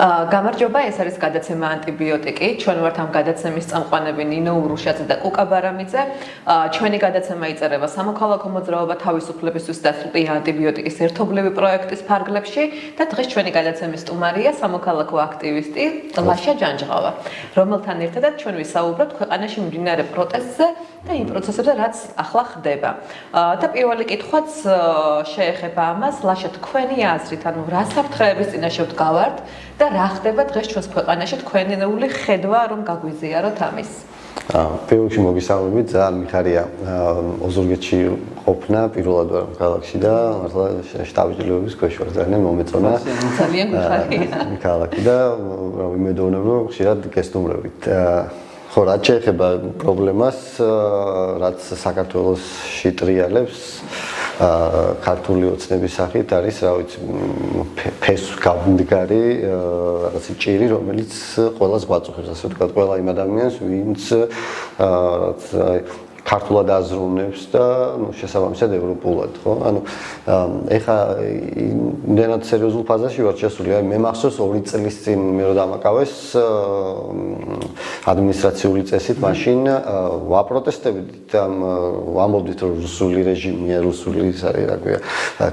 გამარჯობა, ეს არის გადაცემა ანტიბიოტიკი. ჩვენ ვართ ამ გადაცემის წამყვანები ნინო ურუშაძე და კუკა ბარამიძე. ჩვენი გადაცემა იწერება სამოქალაქო მოძრაობა თავისუფლებისთვის დასწრული ანტიბიოტიკის ერთობლივი პროექტის ფარგლებში და დღეს ჩვენი გადაცემის სტუმარია სამოქალაქო აქტივისტი ლაშა ჯანჯღავა, რომელთან ერთადაც ჩვენ ვისაუბრებთ ქვეყანაში მიმდინარე პროტესტზე და იმ პროცესებზე, რაც ახლა ხდება. და პირველი კითხვაც შეეხება ამას, ლაშა, თქვენი აზრით, ანუ რა საფრთხეების წინაშე ვდგავართ და რა ხდება დღეს ჩვენს ქვეყანაში, თქვენეული ხედვა რომ გაგვიზიაროთ ამის? პირველში მოგისალმებით, ძალიან მიხარია ოზურგეთში ყოფნა, პირველად ვარ ქალაქში და მართლა შტაბ-ჭრილობის ქვეშ ვარ, ძალიან მომეწონა. ძალიან მიხარია. ქალაქი და ვიმედოვნებ, რომ ხშირად გესტუმრებით. ხო, რაც შეეხება პრობლემას, რაც საქართველოში ტრიალებს, ქართული ოცნების სახით არის, რა ვიცი, ფესვ გამდგარი რაღაცა ჭირი, რომელიც ყველას გვაწუხებს, ასე ვთქვათ, ყველა იმ ადამიანს, ვინც რაც ქართულად აზროვნებს და შესაბამისად ევროპულად, ხო? ანუ ეხა იმდენად სერიოზულ ფაზაში ვარ შესული, აი მე მახსოვს 2 წლის წინ მე რო დამაკავეს ადმინისტრაციული წესით, მაშინ ვაპროტესტებდით, ვამბობდით, რომ რუსული რეჟიმია, რუსული ის არის, რა ქვია,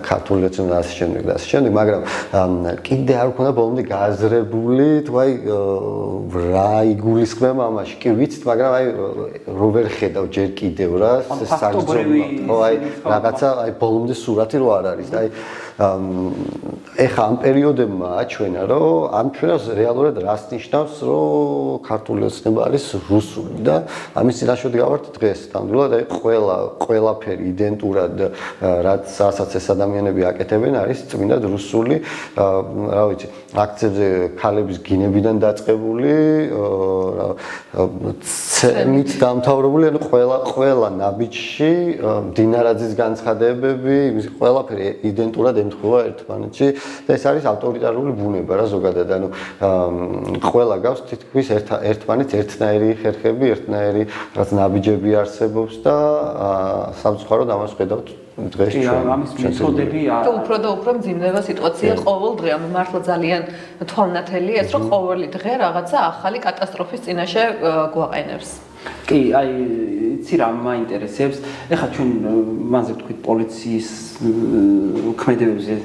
ქართული ოცნება და ასე შემდეგ, მაგრამ კიდე არ მქონდა ბოლომდე გააზრებული, თუ აი რა იგულისხმება ამაში, კი ვიცით, მაგრამ აი რო ვერ ხედავ ჯერ კიდევ რა საგრძნობლად, ხო, აი რაღაცა აი ბოლომდე სურათი რო არ არის და აი ეხა ამ პერიოდებმა აჩვენა, რომ ამჩვენებს რეალურად რას ნიშნავს, რომ ქართული ოცნება არის რუსული და ამის წინაშე ვდგავართ დღეს. ნამდვილად აი ყველაფერი იდენტურად რასაც ეს ადამიანები აკეთებენ არის წმინდად რუსული, რა ვიცი, აქცებზე ქალების გინებიდან დაწყებული, ცემით დამთავრებული, ანუ ყველა ნაბიჯში დინარაძის განცხადებები, ყველაფერი იდენტურად ემთხვევა ერთმანეთში და ეს არის ავტორიტარული ბუნება რა ზოგადად, ანუ ყველა გავს თითქმის ერთმანეთს ერთნაირი ხერხები, ერთნაირი რაც ნაბიჯები არსებობს და სამწუხაროდ ამას ხედავთ დღეს ჩვენ. ამის მეთოდები უფრო და უფრო მძიმდება სიტუაცია ყოველ დღე. ამ მართლა ძალიან თვალნათელია ეს, რომ ყოველი დღე რაღაცა ახალი კატასტროფის წინაშე გვაყენებს. კი, აი, იცი რა მაინტერესებს. ეხლა ჩვენ მანზე ვთქვით პოლიციის ქმედებებზე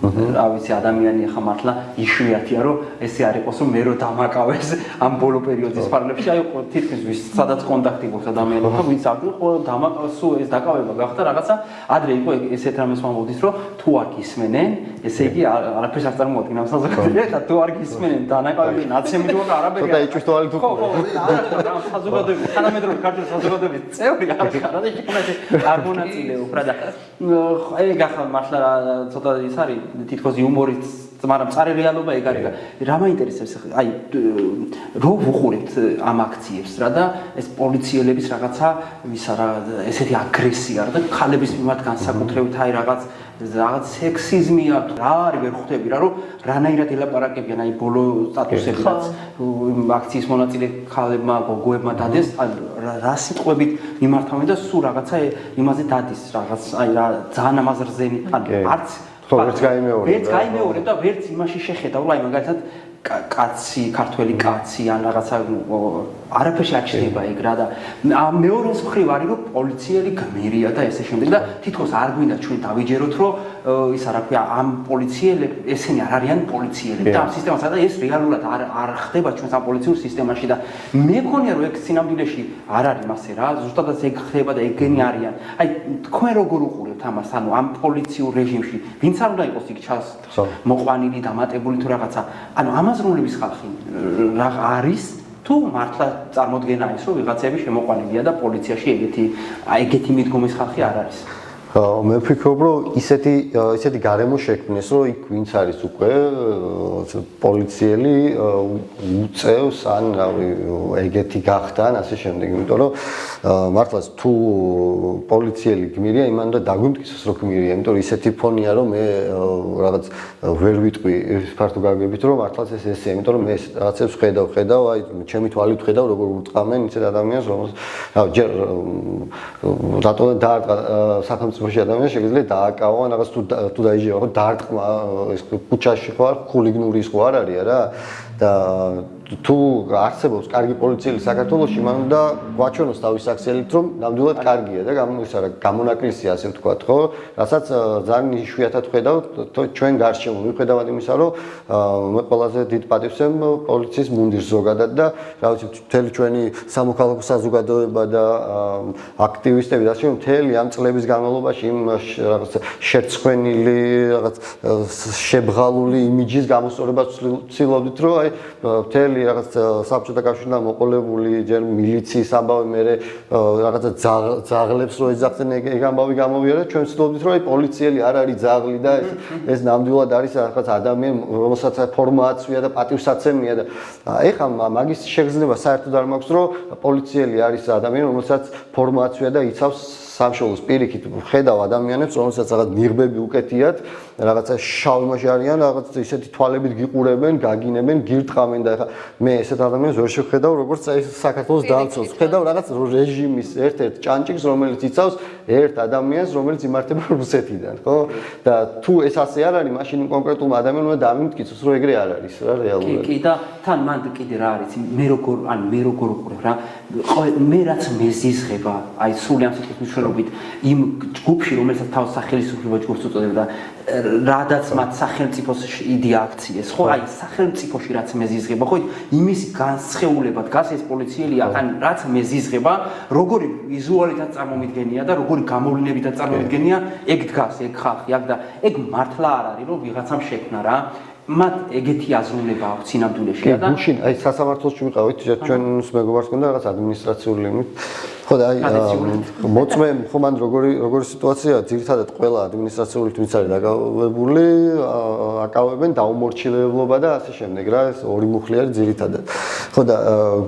რა ვიცი, ადამიანი ახლა მართლა იშვიათია, რომ ესე არ იყოს, რომ მე რო დამაკავეს ამ ბოლო პერიოდის ფარგლებში, აი თითქმის ვის სადაც კონტაქტი გვაქვს ადამიანებთან, ვინც აღდგა, ხო დამაკავეს, სულ ეს დაკავება გახდა რაღაცა, ადრე იყო ესეთ რამეს ვამბობდით, რომ თუ არ გისმენენ, ესე იგი არაფერს არ წარმოადგენს საზოგადოებაში, და თუ არ გისმენენ, დანაკავები ნაცემით უკვე არაფერი. ცოტა იჭვისთვალე თუ ხო, რა საზოგადოების, თანამედროვე ქართული საზოგადოების წევრი არ ხარ და იქნებ არ მონაწილეობ რა და აი გახალ მართლა ცოტა ის არის თითქოს იუმორით, მაგრამ მწარე რეალობა ეგ არის. რა მაინტერესებს აი რო ვუყურებთ ამ აქციებს რა და ეს პოლიციელების რაღაცა ისა რა ესეთი აგრესია რა და ხალების მიმართ განსაკუთრებით აი რაღაც სექსიზმი აქვს, რა არის ვერ ხვდები რა რომ რანაირად ელაპარაკებიან აი ბოლო სტატუსები რაც აქციის მონაწილე ხალებმა, გოგოებმა დადეს, რა სიტყვებით მიმართავენ და სულ რაღაცა იმაზე დადის რაღაც აი რა ძალიან ამას რძენი, ანუ არც ვერც გაიმეორებ და ვერც იმაში შეხედავ, აი მაგალითად კაცი, ქართველი კაცი ან რაღაცა არაფერში არ ჩნდება ეგ რა და მეორეს მხრივ არის რომ პოლიციელი გმირია და ესე შემდეგ და თითქოს არ გვინდა ჩვენ დავიჯეროთ რომ ისა რა ქვია ამ პოლიციელები ესენი არ არიან პოლიციელები და ამ სისტემას და ეს რეალურად არ ხდება ჩვენს ამ პოლიციურ სისტემაში და მე მგონია რომ ეგ სინამდვილეში არ არის მასე რა ზუსტადაც ეგ ხდება და ეგენი არიან აი თქვენ როგორ უყურებთ ამას ანუ ამ პოლიციურ რეჟიმში ვინც არ უნდა იყოს იქ ჩას მოყვანილი დამატებული თუ რაღაცა ანუ ამაზრუნების ხალხი რა არის თუ მართლა წარმოდგენა ის რომ ვიღაცები შემოყვანილია და პოლიციაში ეგეთი მიდგომის ხალხი არ არის მე ვფიქრობ რომ ისეთი გარემო შექმნეს რომ იქ ვინც არის უკვე პოლიციელი უწევს ან რავი ეგეთი გახდა ან ასე შემდეგ იმიტომ რომ მართლაც თუ პოლიციელი გმირია იმან უნდა დაგვიმტკიცოს რომ გმირია იმიტომ რომ ისეთი ფონია რომ მე რაღაც ვერ ვიტყვი ფართო გაგებით რომ მართლაც ეს ესეა იმიტომ რომ მე რაღაცებს ხედავ აი ჩემი თვალით ხედავ როგორ უტყამენ ისეთ ადამიანს რომელს რა ჯერ რატომ დაარტყა სახელმწიფო მსხვერპლი ადამიანი შეიძლება დააკავონ რაღაც თუ დაიჯერა ხო დარტყმა ეს ქუჩაში ხო არ ხულიგნური ის ხო არ არის რა და თუ არსებობს კარგი პოლიციელი საქართველოში, მან უნდა გვაჩვენოს თავის აქციელით, რომ ნამდვილად კარგია და გამონაკლისია, ასე ვთქვათ, ხო? რასაც ძალიან იშვიათად ხედავთ ჩვენ გარშემო, მიუხედავად იმისა, რომ მე ყველაზე დიდ პატივს პოლიციის მუნდირს ზოგადად და რა ვიცი, მთელი ჩვენი სამოქალაქო საზოგადოება და აქტივისტები და ასე მთელი ამ წლების განმავლობაში იმ რაღაც შერცხვენილი, რაღაც შებღალული იმიჯის გამოსწორებას ვცდილობდით, რომ აი მთელი რაღაც საბჭოთა კავშირიდან მოყოლებული ჯერ მილიციის ამბავი მე რაღაცა ძაღლებს რო ეძახდნენ ეგ ამბავი გამოვიარა ჩვენ ვცდილობდით რომ აი პოლიციელი არ არის ძაღლი და ეს ნამდვილად არის რაღაც ადამიანი რომელსაც ფორმა აცვია და პატივსაცემია და ეხლა მაგის შეგრძნება საერთოდ არ მაქვს რომ პოლიციელი არის ადამიანი რომელსაც ფორმა აცვია და იცავს სამშობლოს პირიქით ხედავ ადამიანებს რომელსაც რაღაც ნიღბები უკეთიათ რაღაცა შავმაში არიან რაღაც ისეთი თვალებით გიყურებენ გაგინებენ გირტყამენ და ეხლა მე ესეთ ადამიანებს ვერ შევხედავ როგორც აი საქართველოს დამცველს ხედავ რაღაც რეჟიმის ერთ-ერთ ჭანჭიქს რომელიც იცავს ერთ ადამიანს რომელიც იმართება რუსეთიდან ხო და თუ ეს ასე არ არის მაშინ კონკრეტულმა ადამიანმა დამიმტკიცოს რომ ეგრე არ არის რა რეალურად კი და თან მან კიდე რა არის მე როგორ უყურებ რა მე რაც მეზიზღება აი სული ამ სიტყვის მნიშვნელობით იმ ჯგუფში რომელსაც თავს სახელმწიფო ჯგუფს უწოდებდა და რადაც მათ სახელმწიფოს იდეა აქციეს ხო აი სახელმწიფოში რაც მეზიზღება ხო იმის განსხეულება დგას ეს პოლიციელი ახან რაც მეზიზღება როგორი ვიზუალითაც წარმომიდგენია და როგორი გამოვლენებითაც წარმომიდგენია ეგ დგას ეგ ხალხი აქ და ეგ მართლა არ არის რომ ვიღაცამ შექმნა რა მათ ეგეთი აზროვნება აქვს სინამდვილეში და გუშინ აი სასამართლოში ვიყავით ჩვენს მეგობარს მქონდა რაღაც ადმინისტრაციული იმით ხო და აი მოწმე ხო მან როგორი სიტუაციაა ძირითადად ყველა ადმინისტრაციული თვით არის დაკავებული აკავებენ დაუმორჩილებლობა და ასე შემდეგ რა ეს ორი მუხლი არის ძირითადად ხო და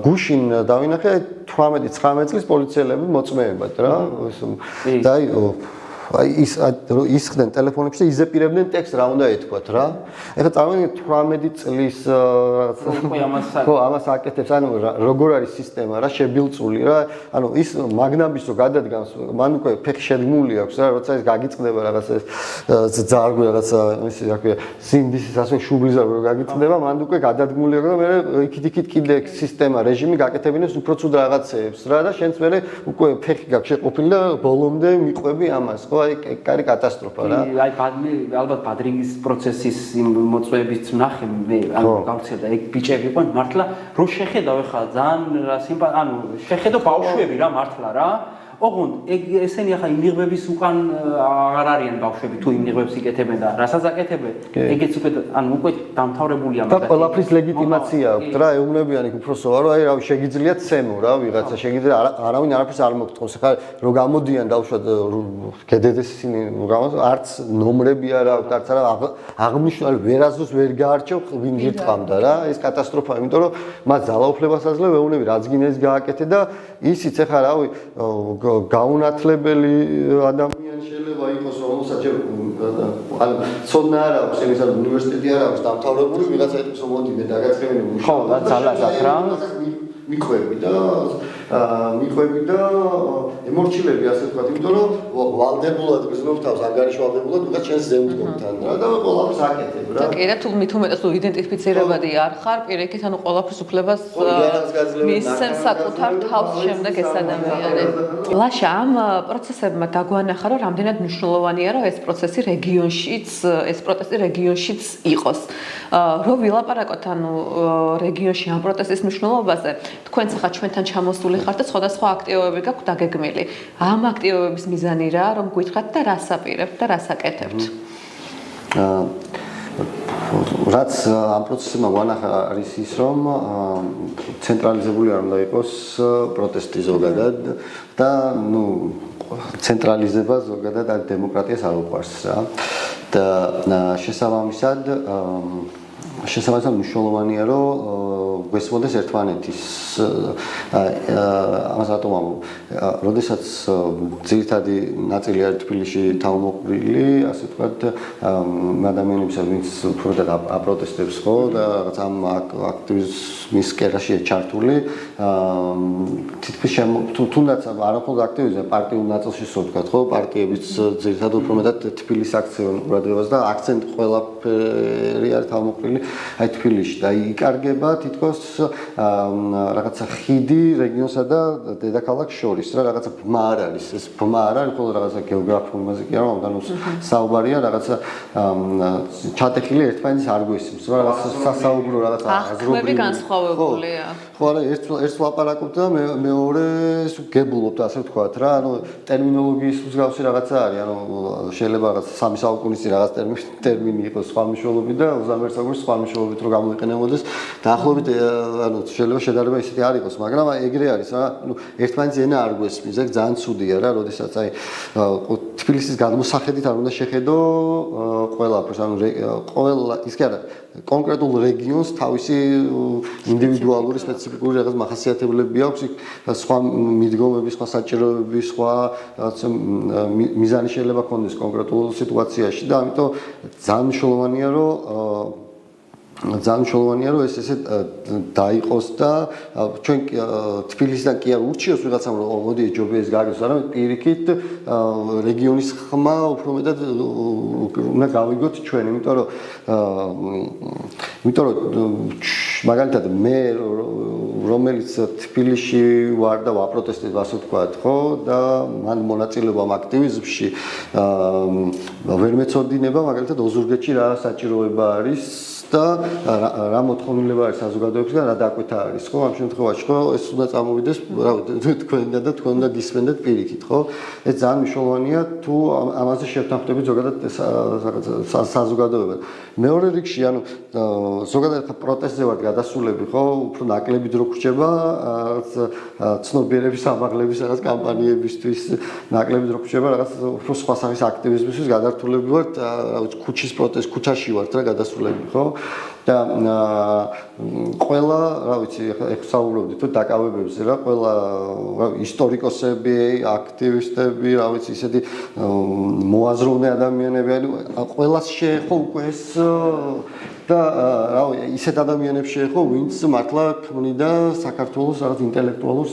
გუშინ დავინახე 18-19 წლის პოლიციელები მოწმეებად რა და აი ის ხდნენ ტელეფონებში და იზეპირებდნენ ტექსტს რა უნდა ეთქვათ რა. ეხლა წარმოგიდგენთ 18 წლის ხო ამას აკეთებს ანუ როგორ არის სისტემა რა შებილწული რა ანუ ის მაგნაბის რო გადადგანს მან უკვე ფეხი შედგმული აქვს რა როცა ეს გაგიწყდება რაღაც ეს ძარღვი რაღაც ისე რა ქვია სინდისის ასე შუბლიზა რო გაგიწყდება მან უკვე გადადგმული აქვს და მე იქით კიდე სისტემა რეჟიმი გაკეთებინებს უფრო ცუდ რაღაცეებს რა და შენც მე უკვე ფეხი გაქვს შეყოფილი და ბოლომდე მიყვები ამას ხო აი კარი კატასტროფა რა. აი ალბათ ბადრინგის პროცესის იმ მოწვევების ნახე მე ანუ გავცელდა ეგ ბიჭები იყვნენ მართლა რო შეხედავ ახლა ძალიან ანუ შეხედო ბავშვები რა მართლა რა. ოღონდ ეგ ესენი ახლა იმიღბების უკან აღარ არიან ბავშვები თუ იმიღბებს იკეთებენ და რასაც აკეთებენ ეგეც უკვე ანუ უკვე დამთავრებულია მაგრამ და ყველაფრის ლეგიტიმაცია აქვს რა ეუბნებიან იქ უფროსოა რომ აი რა შეგიძლიათ ცემო რა ვიღაცა შეგიძლია არავინ არაფერს არ მოგტყობს ახლა რო გამოდიან დავუშვათ გედედეს ისინი არც ნომრები არ აქვს არც არა აღნიშნული ვერასდროს ვერ გაარჩევ ვინ გირტყამდა რა ეს კატასტროფაა იმიტომ რომ მას ძალაუფლებას აძლევ ეუბნები რაც გინეს გააკეთე და ისიც ახლა რავი გაუნათლებელი ადამიანი შეიძლება იყოს რომელსაც ანუ ცოდნა არ აქვს იმისა რომ უნივერსიტეტი არ აქვს დამთავრებული ვიღაცა ეთქოს რომ მოდი მე დაგაწყებინე ხო და ძალას აქვს რა მიყვები და ემორჩილები ასე ვთქვათ იმიტომ რომ ვალდებულად გზნობ თავს ანგარიშვალდებულად ვიღაც ჩვენს ზემდგომთან რა და ყველაფერს აკეთებ რა და კი რა თუ მით უმეტეს თუ იდენტიფიცირებადი არ ხარ პირიქით ანუ ყველაფერს უფლებას მისცემ საკუთარ თავს შემდეგ ეს ადამიანი ლაშა ამ პროცესებმა დაგვანახა რომ რამდენად მნიშვნელოვანია რომ ეს პროცესი რეგიონშიც ეს პროტესტი რეგიონშიც იყოს რო ვილაპარაკოთ ანუ რეგიონში ამ პროტესტის მნიშვნელობაზე თქვენც ახლა ჩვენთან ჩამოსული ხართ და სხვადასხვა აქტივობები გაქვთ დაგეგმილი. ამ აქტივობების მიზანი რა, რომ გითხრათ და რას აპირებთ და რას აკეთებთ? რაც ამ პროცესმა გვანახა არის ის, რომ ცენტრალიზებული არ უნდა იყოს პროტესტი ზოგადად და ნუ ცენტრალიზება ზოგადად არ დემოკრატიას არ უყვარს რა. და შესაბამისად მნიშვნელოვანია რომ გვესმოდეს ერთმანეთის ამას რატომ ამბობ? როდესაც ძირითადი ნაწილი არის თბილისში თავმოყრილი, ასე ვთქვათ, ადამიანებისა, ვინც უფრო აპროტესტებს ხო და რაღაც ამ აქტივიზმის კერაშია ჩართული, თითქმის თუნდაც არამხოლოდ აქტივიზმი, პარტიულ ნაწილში ისე ვთქვათ, ხო, პარტიებიც ძირითადად უფრო მეტად თბილისს აქცევენ ყურადღებას და აქცენტი ყველაფერი არის თავმოყრილი აი თბილისში და იკარგება თითქოს რაღაცა ხიდი რეგიონსა და დედაქალაქს შორის რა რაღაცა ბმა არ არის ეს ბმა არ არის ხოლმე რაღაცა გეოგრაფიული იმაზე კი არა ამდანოს საუბარია რაღაცა ჩატეხილი ერთმანეთის არ გვესმის რა რაღაცა სასაუბრო რაღაცა აზრობრივი განსხვავებულია ხო არა ერთს ლაპარაკობთ და მეორეს გებულობთ ასე ვთქვათ რა ანუ ტერმინოლოგიის მსგავსი რაღაცა არის ანუ შეიძლება რაღაც სამი საუკუნის წინ რაღაც ტერმინი იყოს სხვა მნიშვნელობით და 21 საუკუნის სხვა მნიშვნელობით რო გამოიყენებოდეს დაახლოებით ანუ შეიძლება შედარება ისეთი არ იყოს მაგრამ ეგრე არის რა ანუ ერთმანეთის ენა არ გვესმის ეგ ძალიან ცუდია რა როდესაც აი თბილისის გადმოსახედით არ უნდა შეხედო ყველაფერს ანუ ყველა ის კი არა კონკრეტულ რეგიონს თავისი ინდივიდუალური სპეციფიკური რაღაც მახასიათებლები აქვს სხვა მიდგომები სხვა საჭიროებები სხვა მიზანი შეიძლება ქონდეს კონკრეტულ სიტუაციაში და ამიტომ ძალიან მნიშვნელოვანია რომ ეს ესე დაიყოს და ჩვენ თბილისიდან კი არ ურჩიოს ვიღაცამ რომ მოდი ჯობია ეს გააგოს არამედ პირიქით რეგიონის ხმა უფრო მეტად უნდა გავიგოთ ჩვენ იმიტომ რომ მაგალითად მე რომელიც თბილისში ვარ და ვაპროტესტებ ასე ვთქვათ ხო და მან მონაწილეობა ამ აქტივიზმში ვერ მეწოდინება მაგალითად ოზურგეთში რა საჭიროება არის და რა მოთხოვნილება არის საზოგადოებისგან რა დაკვეთა არის ხო ამ შემთხვევაში ხო ეს უნდა წამოვიდეს რა თქვენ და თქვენ უნდა გისმენდეთ პირიქით ხო ეს ძალიან მნიშვნელოვანია თუ ამაზე შევთანხმდებით ზოგადად საზოგადოებად მეორე რიგში ანუ ზოგადად პროტესტზე ვარ გადასულები ხო უფრო ნაკლები დრო გრჩება ცნობიერების ამაღლების რაღაც კამპანიებისთვის ნაკლები დრო გრჩება რაღაც უფრო სხვა სახის აქტივიზმისთვის გადართულები ვართ ქუჩის პროტესტ ქუჩაში ვართ რა გადასულები ხო და ყველა რა ვიცი ეხლა საუბრობდით თუ დაკავებებზე რა ყველა ისტორიკოსები აქტივისტები რა ვიცი ისეთი მოაზროვნე ადამიანები ანუ ყველას შეეხო უკვე ეს და რა ისეთ ადამიანებს შეეხო ვინც მართლა ქმნიდა საქართველოს რაღაც ინტელექტუალურს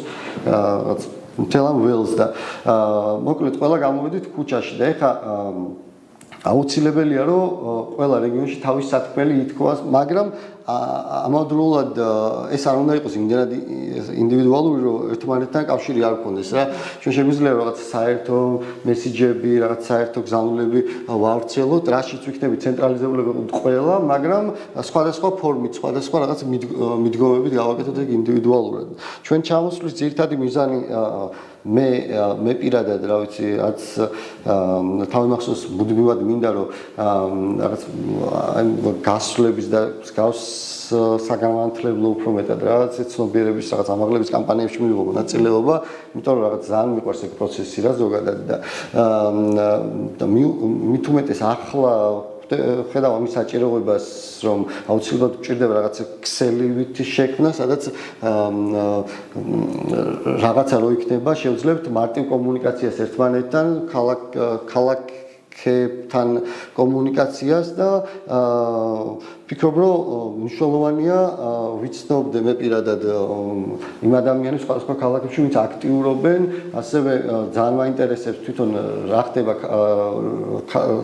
რაღაც მთელ ამ ველს და მოკლედ ყველა გამოვედით ქუჩაში და ეხლა აუცილებელია რომ ყველა რეგიონში თავის სათქმელი ითქვას, მაგრამ ამავდროულად ეს არ უნდა იყოს იმდენად ინდივიდუალური რომ ერთმანეთთან კავშირი არ გქონდეს რა. ჩვენ შეგვიძლია რაღაც საერთო მესიჯები, რაღაც საერთო გზავნილები ვავრცელოთ, რაშიც ვიქნებით ცენტრალიზებული ყველა, მაგრამ სხვადასხვა ფორმით, სხვადასხვა რაღაც მიდგომებით გავაკეთოთ ეგ ინდივიდუალურად. ჩვენ ჩამოსვლის ძირითადი მიზანი მე პირადად რა ვიცი რაც თავი მახსოვს მუდმივად მინდა რომ რაღაც გასვლების და გავს საგანმანათლებლო უფრო მეტად რაღაც ცნობიერების რაღაც ამაღლების კამპანიებში მივიღო მონაწილეობა, იმიტომ რომ რაღაც ძალიან მიყვარს ეგ პროცესი რა ზოგადად და მით უმეტეს ახლა ხედავ ამის საჭიროებას რომ აუცილებლად გვჭირდება რაღაც ქსელივით შექმნა, სადაც რაღაცა რო იქნება, შევძლებთ მარტივ კომუნიკაციას ერთმანეთთან, ქალაქებთან კომუნიკაციას და ვფიქრობ რომ მნიშვნელოვანია ვიცნობდე მე პირადად იმ ადამიანებს სხვადასხვა ქალაქებში ვინც აქტიურობენ, ასევე ძალიან მაინტერესებს თვითონ რა ხდება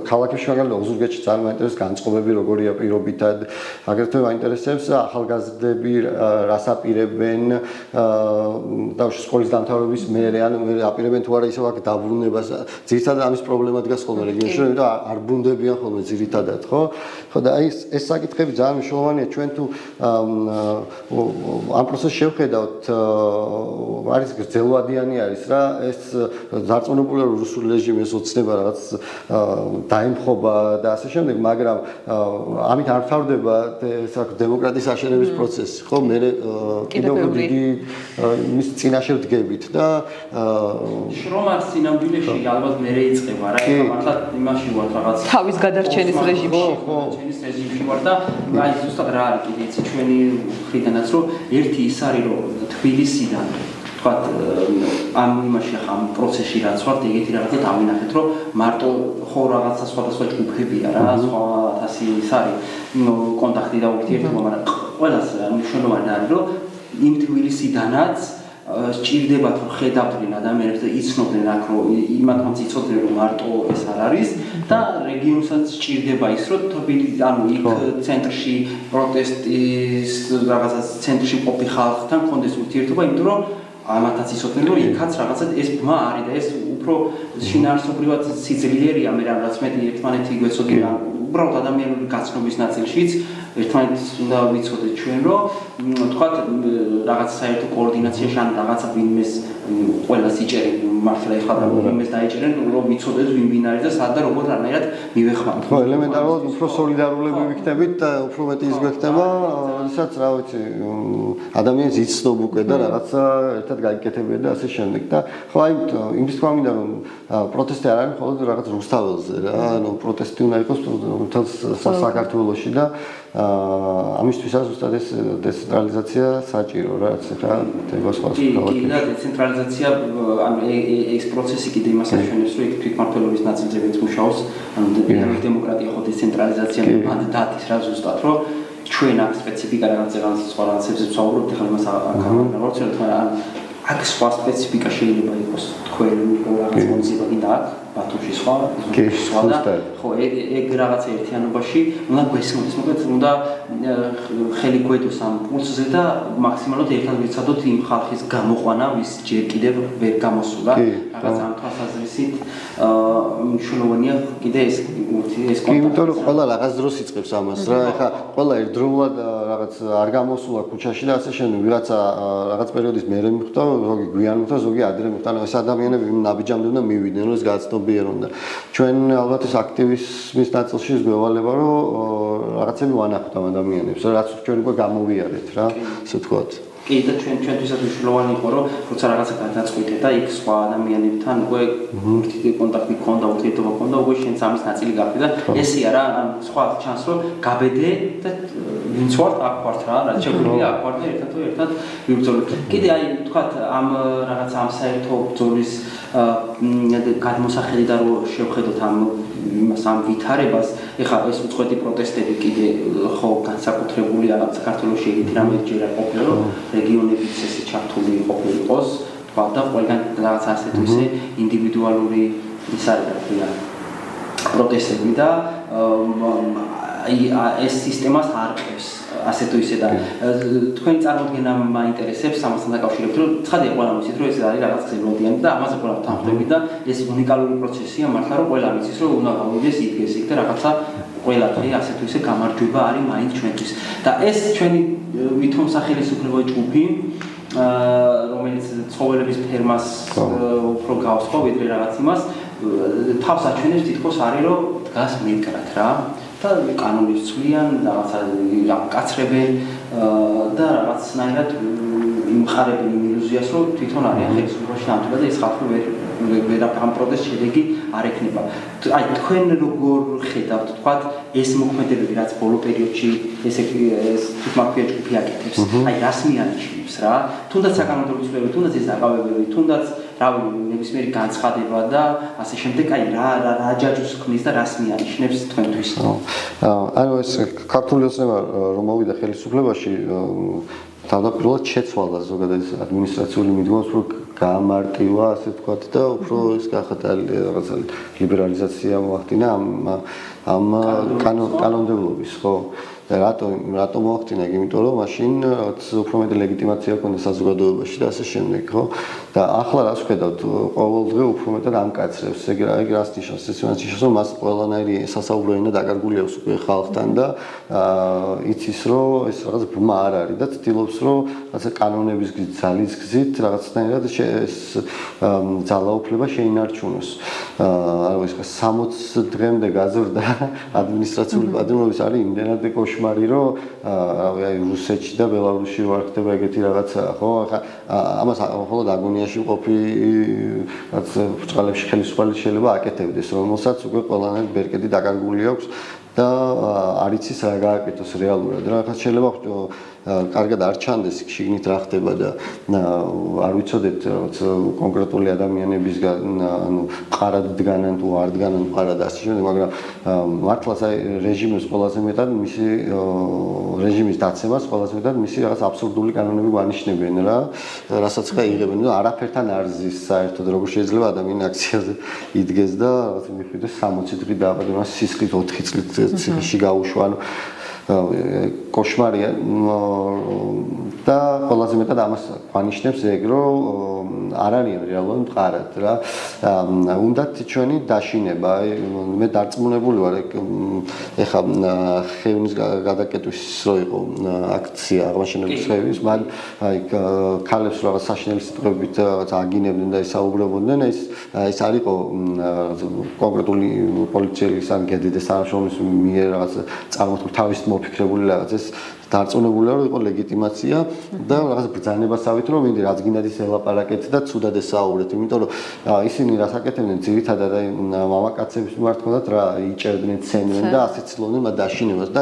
ქალაქებში მაგალითად ოზურგეთში ძალიან მაინტერესებს განწყობები როგორია პირობითად, აგრეთვე მაინტერესებს ახალგაზრდები რას აპირებენ და სკოლის დამთავრების მერე ან აპირებენ თუ არა ისევ აქ დაბრუნებას, ძირითადად ამის პრობლემა დგას ხოლმე რეგიონში, რომ არ ბრუნდებიან ხოლმე ძირითადად, ხო? ხო და აი ეს საკითხები ძალიან მნიშვნელოვანია ჩვენ თუ ამ პროცესს შევხედავთ არის გრძელვადიანი არის რა ეს დარწმუნებული რუსული რეჟიმი ეს ოცნება რაღაც დაემხობა და ასე შემდეგ მაგრამ ამით არ თავდება ეს დემოკრატიის აშენების პროცესი ხო მე კიდევ დიდი მის წინაშე ვდგებით და შრომა სინამდვილეში ალბათ მე იწყება რა ეხლა მართლა იმაში ვარ რაღაც თავის გადარჩენის რეჟიმში ხო რეჟიმში ვარ და აი ზუსტად რა არის კიდე იცი ჩვენი მხრიდანაც რომ ერთი ის არის რომ თბილისიდან თქვათ ამ იმაში ახლა ამ პროცესში რაც ვართ ეგეთი რაღაცა დავინახეთ რომ მარტო ხო რაღაცა სხვადასხვა ჯგუფებია რა სხვა 1000 ის არის კონტაქტი და ურთიერთობა მაგრამ ყველას მნიშვნელოვანი არის რომ იმ თბილისიდანაც სჭირდებათ რომ ხედავდნენ ადამიანებს და იცნობდნენ აქ რომ იმათაც იცოდნენ რომ მარტო ეს არ არის და რეგიონსაც სჭირდება ის რომ ანუ იქ ცენტრში პროტესტის რაღაცა ცენტრში ყოფი ხალხთან კონდეს ურთიერთობა იმიტომ რომ ამათაც იცოდნენ რომ იქაც რაღაცა ეს ბმა არის და ეს უფრო შინაარსობრივად სიძლიერია მე რაღაც მეტი ერთმანეთი გვეცოდინა უბრალოდ ადამიანური გაცნობის ნაწილშიც ერთმანეთს უნდა ვიცოდეთ ჩვენ რომ თქვათ რაღაც საერთო კოორდინაციაში ან რაღაცა ვინმეს ყველას იჭერენ მართლა ეხლა და ვინმეს დაიჭერენ რომ ვიცოდეთ ვინ არის და სად და როგორ რანაირად მივეხმაროთ ხო ელემენტარულად უფრო სოლიდარულები ვიქნებით და უფრო მეტი ის გვექნება როდესაც რა ვიცი ადამიანს იცნობ უკვე და რაღაცა ერთად გაიკეთებია და ასე შემდეგ და ხო აი იმის თქმა მინდა რომ პროტესტი არ არის მხოლოდ რაღაც რუსთაველზე რა ანუ პროტესტი უნდა იყოს მთელ საქართველოში და ამისთვისაც ზუსტად ეს დეცენტრალიზაცია საჭირო რაც ახლა თემას ხავს კი და დეცენტრალიზაცია ანუ ეს პროცესი კიდე იმას აშენებს რომ იქ თვითმმართველობის ნაწილზეც მუშაობს ანუ დემოკრატია ხო დეცენტრალიზაცია მანდატის რა ზუსტად რომ ჩვენ აქ სპეციფიკა რაღაცა სხვა რაღაცებზე ვსაუბრობთ ახლა იმას აღარ მაგრამ აქ სხვა სპეციფიკა შეიძლება იყოს თქვენ რაღაც მონიციპალიტეტი კიდე აქ ბათუმში სხვა და ხო ეგ რაღაცა ერთიანობაში უნდა გვესმოდეს მოკლედ უნდა ხელი გვედოს ამ პულსზე და მაქსიმალურად ერთად ვიცადოთ იმ ხალხის გამოყვანა ვის ჯერ კიდევ ვერ გამოსულა რაღაც ამ თვალსაზრისით მნიშვნელოვანია კიდე ეს კონტაქტი იმიტომ რომ ყველა რაღაც დროს იწყებს ამას რა ეხლა ყველა ერთდროულად რაღაც არ გამოსულა ქუჩაში და ასე შემდეგ ვიღაცა რაღაც პერიოდის მერე მიხვდა ზოგი გვიან მიხვდა ზოგი ადრე მიხვდა ანუ ეს ადამიანები ნაბიჯამდე უნდა მივიდნენ რომ ეს გაცნობიერონ და ჩვენ ალბათ ეს აქტივიზმის ნაწილში გვევალება რომ რაღაცები ვანახოთ ამ ადამიანებს რაც ჩვენ უკვე გამოვიარეთ რა ასე ვთქვათ კი და ჩვენთვისაც მნიშვნელოვანი იყო რომ როცა რაღაცა გადაწყვიტე და იქ სხვა ადამიანებთან უკვე კონტაქტი ქონდა ურთიერთობა ქონდა უკვე შენც ამის ნაწილი გახდი და ესეა რა სხვა ჩანს რომ გაბედე და ვინც ვართ აქ ვართ რა რაც შეგვიძლია აქ ვართ და ერთად ვიბრძოლოთ კიდე აი თქვათ ამ რაღაცა ამ საერთო ბრძოლის გადმოსახედი და რომ შევხედოთ ამ ვითარებას ეხლა ეს უწყვეტი პროტესტები კიდე ხო განსაკუთრებული არა საქართველოში ეგეთი რამე ჯერ არ ყოფილა რომ რეგიონებიც ესე ჩართული ყოფილიყოს თქვა და ყველგან რაღაც ასეთ ისე ინდივიდუალური ის არის რა ქვია პროტესტები და ეს სისტემას არ ყევს ასე თუ ისე და თქვენი წარმოდგენა მაინტერესებს ამასთან დაკავშირებით რომ ცხადია ყველა ვიცით რომ ეს არის რაღაც გზელოდიანი და ამაზე ყველა თანხმდებით და ეს უნიკალური პროცესია მართლა რომ ყველა ვიცის რომ უნდა გავიდეს იდგეს იქ და რაღაცა ყველა დღე ასე თუ ისე გამარჯვება არის მაინც ჩვენთვის და ეს ჩვენი ვითომ სახელმწიფო ჯგუფი რომელიც ცხოველების ფერმას უფრო გავს ხო ვიდრე რაღაც იმას თავს აჩვენებს თითქოს არის რომ დგას მეტკრად რა და კანონებს ცვლიან რაღაცა გაკაცრებენ და რაღაცნაირად იმხარებენ იმ ილუზიას რომ თვითონ არიან ხელისუფლებაში ნამდვილად და ეს ხალხი ვერაფერ პროტესტ შედეგი არ ექნება აი თქვენ როგორ ხედავთ თქვათ ეს მოქმედებები რაც ბოლო პერიოდში ეს თვითმმართველი ჯგუფი აკეთებს აი რას მიანიშნებს რა თუნდაც საკანონმდებლო ცვლილებები თუნდაც ეს დაკავებები თუნდაც რავი ნებისმიერი განცხადება და ასე შემდეგ აი რა ჯაჭვს ქმნის და რას მიანიშნებს თქვენთვის ანუ ეს ქართული ოცნება რომ მოვიდა ხელისუფლებაში თავდაპირველად შეცვალა ზოგადად ადმინისტრაციული მიდგომას რომ გაამარტივა ასე ვთქვათ და უფრო ეს გახადა რაღაცა ლიბერალიზაცია მოახდინა ამ კანონმდებლობის ხო და რატომ მოახდინა იმიტომ რომ მაშინ უფრო მეტი ლეგიტიმაცია ჰქონდა საზოგადოებაში და ასე შემდეგ ხო და ახლა რას ვხედავთ ყოველდღე უფრო მეტად ამკაცრებს ეგ რას ნიშნავს ეს ნიშნავს რომ მას ყველანაირი სასაუბრო ენა დაკარგული აქვს უკვე ხალხთან და იცის რომ ეს რაღაც ბმა არ არის და ცდილობს რომ რაღაცა კანონების ძალის გზით რაღაცნაირად ეს ძალაუფლება შეინარჩუნოს ანუ ეს 60 დღემდე გაზრდა ადმინისტრაციული პატრონობის არის იმდენად კოშმარი რომ აი რუსეთში და ბელარუსში ვარ ხდება ეგეთი რაღაცა ხო ახლა ამას მხოლოდ აგონიაში ყოფი რაც ბრწყალებში ხელისუფალი შეიძლება აკეთებდეს რომელსაც უკვე ყველანაირ ბერკეტი დაკარგული აქვს და არ იცის რა გააკეთოს რეალურად. რაღაც შეიძლება კარგად არ ჩანდეს შიგნით რა ხდება და არ ვიცოდეთ რაღაც კონკრეტული ადამიანებისგან ანუ ყარად დგანან თუ არ დგანან ყარად ასე შემდეგ, მაგრამ მართლაც აი რეჟიმის ყველაზე მეტად მისი რეჟიმის დაცემას ყველაზე მეტად მისი რაღაც აბსურდული კანონები გვანიშნებენ რა, რასაც ხა იღებენ და არაფერთან არ ზის საერთოდ როგორ შეიძლება ადამიანი აქციაზე იდგეს და რაღაც მიხვდეს 60 დღე დააბადება, სისხლით 4 წლით ციხეში გაუშვა, ანუ კოშმარია და ყველაზე მეტად ამას გვანიშნებს ეგ რომ არ არიან რეალურად მყარად რა. უნდათ ჩვენი დაშინება, მე დარწმუნებული ვარ ეხა ხევნის გადაკეტვის რო იყო აქცია აღმაშენების ხევის, მან აი ქალებს რაღაც საშინელი სიტყვებით რაღაც აგინებდნენ და ისაუბრებოდნენ, ეს არ იყო კონკრეტული პოლიციელის ან გედიდეს თანამშრომლის მიერ რაღაც წარმოთქმული თავის მოფიქრებული რაღაც ეს დარწმუნებული ვარ, იყო ლეგიტიმაცია და რაღაც ბრძანებასავით რომ მინდი რაც გინდათ ის ელაპარაკეთ და ცუდად ესაუბრეთ, იმიტომ რომ ისინი რას აკეთებდნენ ძირითადად აი მამაკაცების მიმართ თქონდათ რა იჭერდნენ, ცენდნენ და ასე ცდილობდნენ მათ დაშინებას და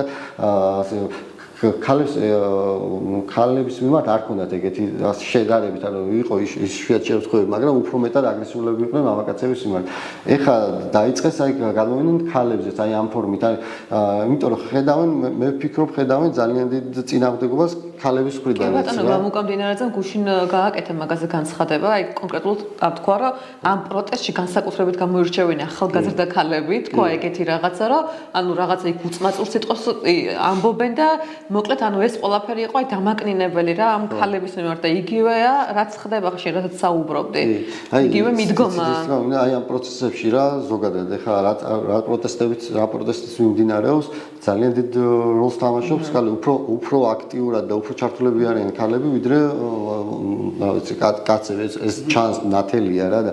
ქალების მიმართ არ ქონდათ ეგეთი შედარებით, ანუ იყო ის შეათ შემთხვევები, მაგრამ უფრო მეტად აგრესიულები იყვნენ მამაკაცების მიმართ. ეხლა დაიწყეს აი გადმოვიდნენ ქალებზეც აი ამ ფორმით, იმიტომ რომ ხედავენ, მე ვფიქრობ ხედავენ ძალიან დიდ წინააღმდეგობას ქალების მხრიდან. ბატონო, გამოკამდინარედზე გუშინ გააკეთა მაგაზე განცხადება, აი კონკრეტულად თქვა რომ ამ პროტესტში განსაკუთრებით გამოირჩევიან ახალგაზრდა ქალები, თქვა ეგეთი რაღაცა, რომ ანუ რაღაცა იქ უწმაწურ სიტყვას ამბობენ და მოკლედ ანუ ეს ყველაფერი იყო აი დამაკნინებელი რა ამ ქალების მიმართ და იგივეა რაც ხდება ხშირ რასაც საუბრობდი. იგივე მიდგომა. აი ამ პროცესებში რა ზოგადად ეხლა რა პროტესტის მიმდინარეობს ძალიან დიდ როლს თამაშობს ხალე უფრო აქტიურად და უფრო ჩართულები არიან ქალები ვიდრე რა ვიცი კაცები ეს ჩანს ნათელია რა და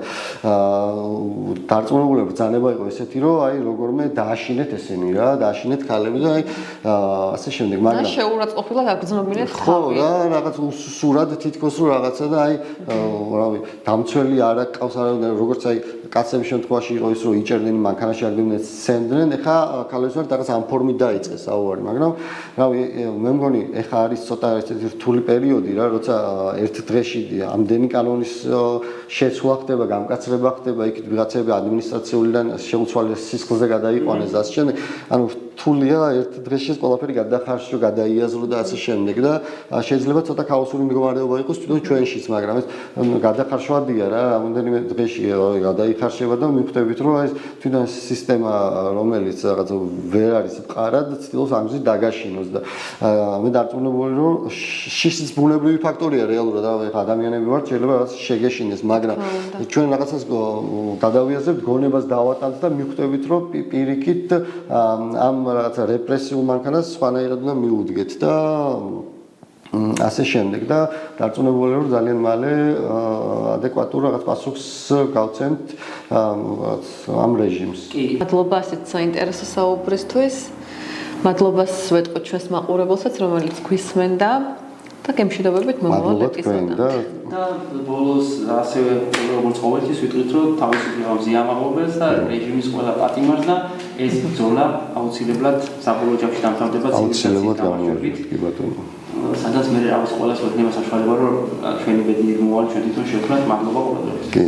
დარწმუნებული ბრძანება იყო ესეთი რომ აი როგორმე დააშინეთ ესენი რა დააშინეთ ქალები და აი ასე შემდეგ მაგრამ შეურაცხყოფილად აგრძნობინეთ ხო რა რაღაც უსურად თითქოს რომ რაღაცა და აი რავი დამცველი არ აკავს არა როგორც აი კაცების შემთხვევაში იყო ის რომ იჭერდნენ მანქანაში აგდებდნენ სცემდნენ ეხა ქალებს ვარ რაღაც ამ ფორმით დაიწყეს საუბარი მაგრამ რავი მე მგონი ეხა არის ცოტა ესეთი რთული პერიოდი რა როცა ერთ დღეში ამდენი კანონის შეცვლა ხდება გამკაცრება ხდება იქით ვიღაცები ადმინისტრაციულიდან შეუცვალეს სისხლზე გადაიყვანეს და ასე შემდეგ ანუ რთულია ერთ დღეში ყველაფერი გადახარშო გადაიაზრო და ასე შემდეგ და შეიძლება ცოტა ქაოსური მდგომარეობა იყოს თვითონ ჩვენშიც მაგრამ ეს გადახარშვადია რა რამოდენიმე დღეში გადაიხარშება და მიხვდებით რომ ეს თვითონ სისტემა რომელიც რაღაც ვერ არის მყარად ცდილობს ამის დაგაშინოს და მე დარწმუნებული რომ შიშის ბუნებრივი ფაქტორია რეალურად რა ადამიანები ვართ შეიძლება რაღაც შეგეშინეს მაგრამ ჩვენ რაღაცას გადავიაზრებთ გონებას დავატანთ და მიხვდებით რომ პირიქით ამ რაღაცა რეპრესიულ მანქანას სხვანაირად უნდა მიუდგეთ და ასე შემდეგ და დარწმუნებული ვარ ძალიან მალე ადეკვატურ რაღაც პასუხს გავცემთ ამ რეჟიმს. კი, მადლობა ასეთ საინტერესო საუბრისთვის. მადლობას ვეტყვით ჩვენს მაყურებელსაც, რომელიც გვისმენდა და გემშვიდობებით მომავალ ეპიზოდამდე. და ბოლოს ასევე როგორც ყოველთვის ვიტყვით რომ თავისუფლება მზიამაღლობელს და რეჟიმის ყველა პატიმარს და ეს ბრძოლა აუცილებლად საბოლოო ჯამში დამთავრდება აუცილებლად გამოვიდეთ კი ბატონო. სადაც მე რაღაც ყველას ვექნება საშუალება რომ ჩვენი ბედი მოვალ ჩვენ თვითონ შევქმნათ მადლობა ყველასთვის. კი